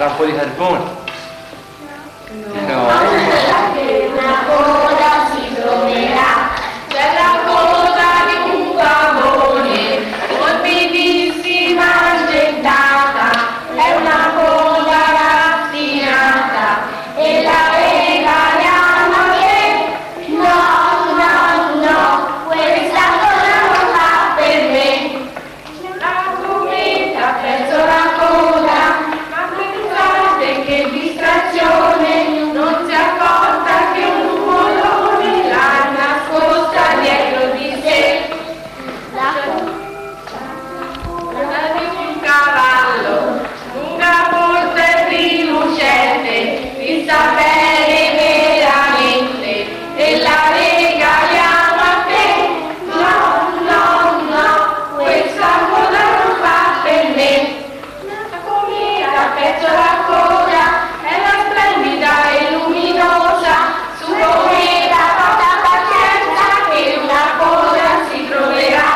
Sarà un po' di carbone? No. Una coda si troverà, c'è la coda di un vagone, morbidissima argentata, è una coda raffinata, e la regaliamo a te. No, no, no, questa coda non fa per me. La cometa ha perso la coda, ma pensate che distrazione, non si è accorta che un numolone l'ha nascosta dietro di sé. La di un cavallo, lunga forte e rilucente, vista bene veramente, e la regaliamo a te. No, no, no, questa coda non fa per me. La cometa ha perso la coda, è la splendida e luminosa, su cometa fatta pazienza che una coda si troverà.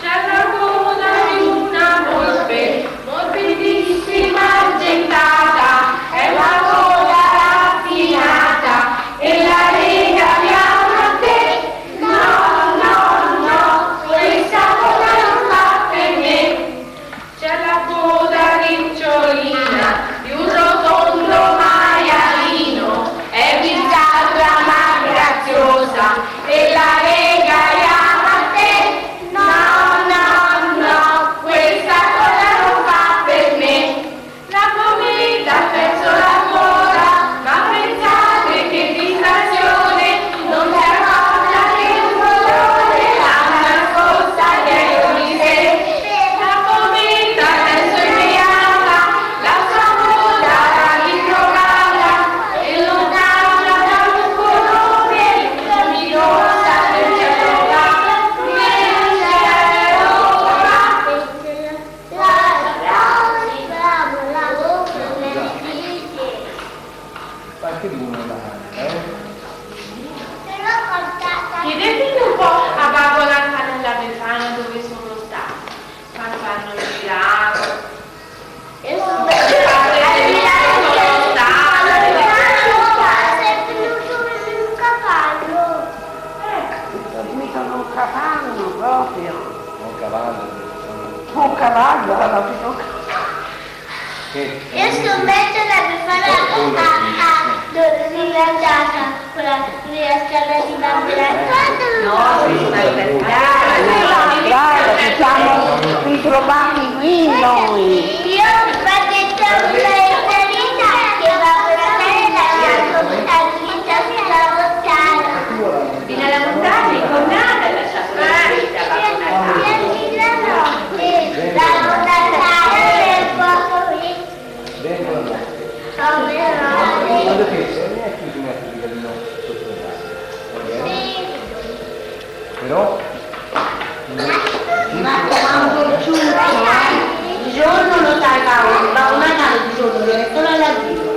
C'è la coda di una volpe, morbidissima argentata, è una coda raffinata, e la regaliamo a te. No, no, no, questa coda non fa per me. C'è la coda ricciolina di un rotondo maialino, è bizzarra ma graziosa, e la regaliamo a te. No, no, no, questa coda non fa per me. La cometa ha perso la coda, ma pensate che distrazione, non si è accorta che un colore l'ha nascosta dietro di sé. La cometa adesso è beata, la sua coda l'ha ritrovata, e lontana da un colore luminosa del cielo va, nel cielo va. Qualche uno là, Chiedete un po' a Babbo Natale e alla Befana dove sono stati, quando hanno girato. E sono Un cavallo proprio. un cavallo. Un cavallo, alla fine. Io scommetto la Befana a rilanciata con la strada di bambina. No, si sta per Brava, ci siamo ritrovati qui noi. Io ho detto una eternità che Babbo Natale ha scritto sulla montagna. fino alla montagna, in Cornata, ha lasciato la vita a Babbo Natale. La montagna è poco qui. Vengono là. Come Quando no? che sei a chiusi metri di gallino sotto il gas. Sì. Però Ma quando ciuccio, di giorno lo sai Paolo, ma una mano di giorno deve solo alla giro.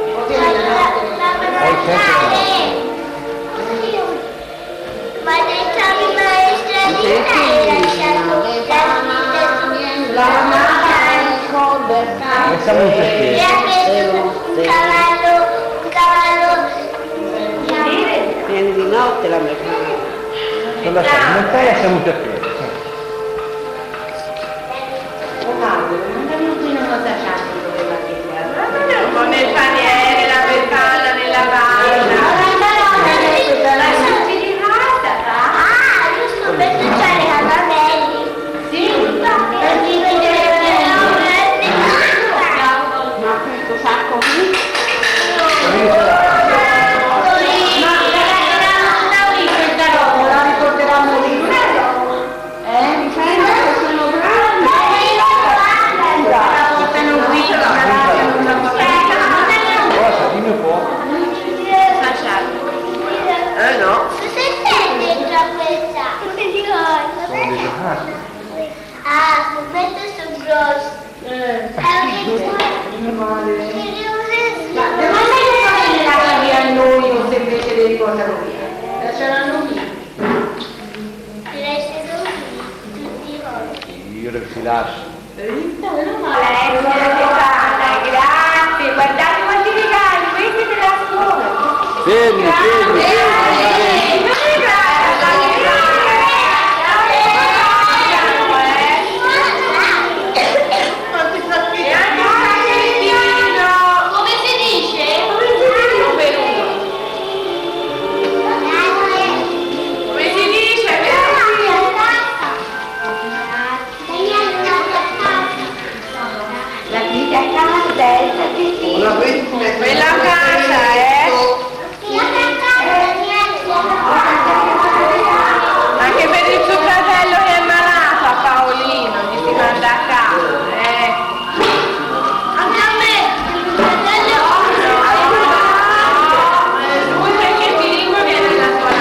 Ma dentro la maestra di La mamma è il Facciamo un perché. e ha preso un cavallo Vieni di notte la Befana. Con la montagna siamo tutti a piedi. Non è venuto in una sacciata dove la chiesa. Un po' nel paniere, la Befana nella barra. Ma sono girata, Ah, io scommetto c'è i cavalli. sì? Perché vedete Ma questo sacco qui? La ricorderanno lì. Mi sembra che sono grandi. La portano qui, la portano una Cosa? Dimmi un po'. no. Cosa c'è dentro a questa? Non mi ricordo. Sono dei giocati. Ah, scommetto sono grossi. Ma non è andata via a noi o se invece li riportano via? Lasceranno via. Io che si lascia. Grazie, guardate. Come si dice? Come si dice? La vita a casa è Quella casa è... Anche per il suo fratello che è malato, a Paolino, gli si manda a casa. Anche a me. Lui perché ti dico viene da sua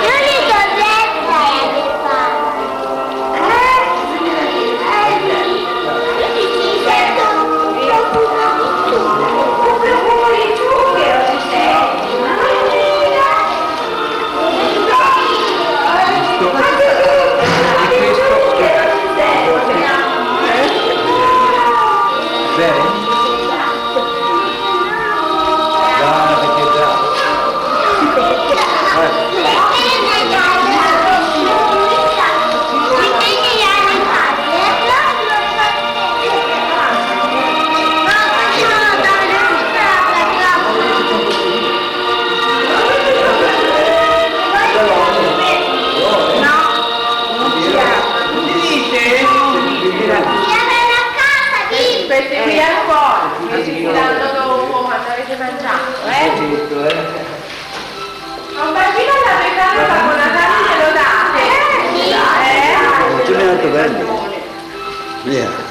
Io li do Bene? Guarda che bravo. Questi qui al cuore, non si danno dopo quando avete mangiato, Un bambino da peccato da buona Natale glielo date? Ce n'è molto bello. Via.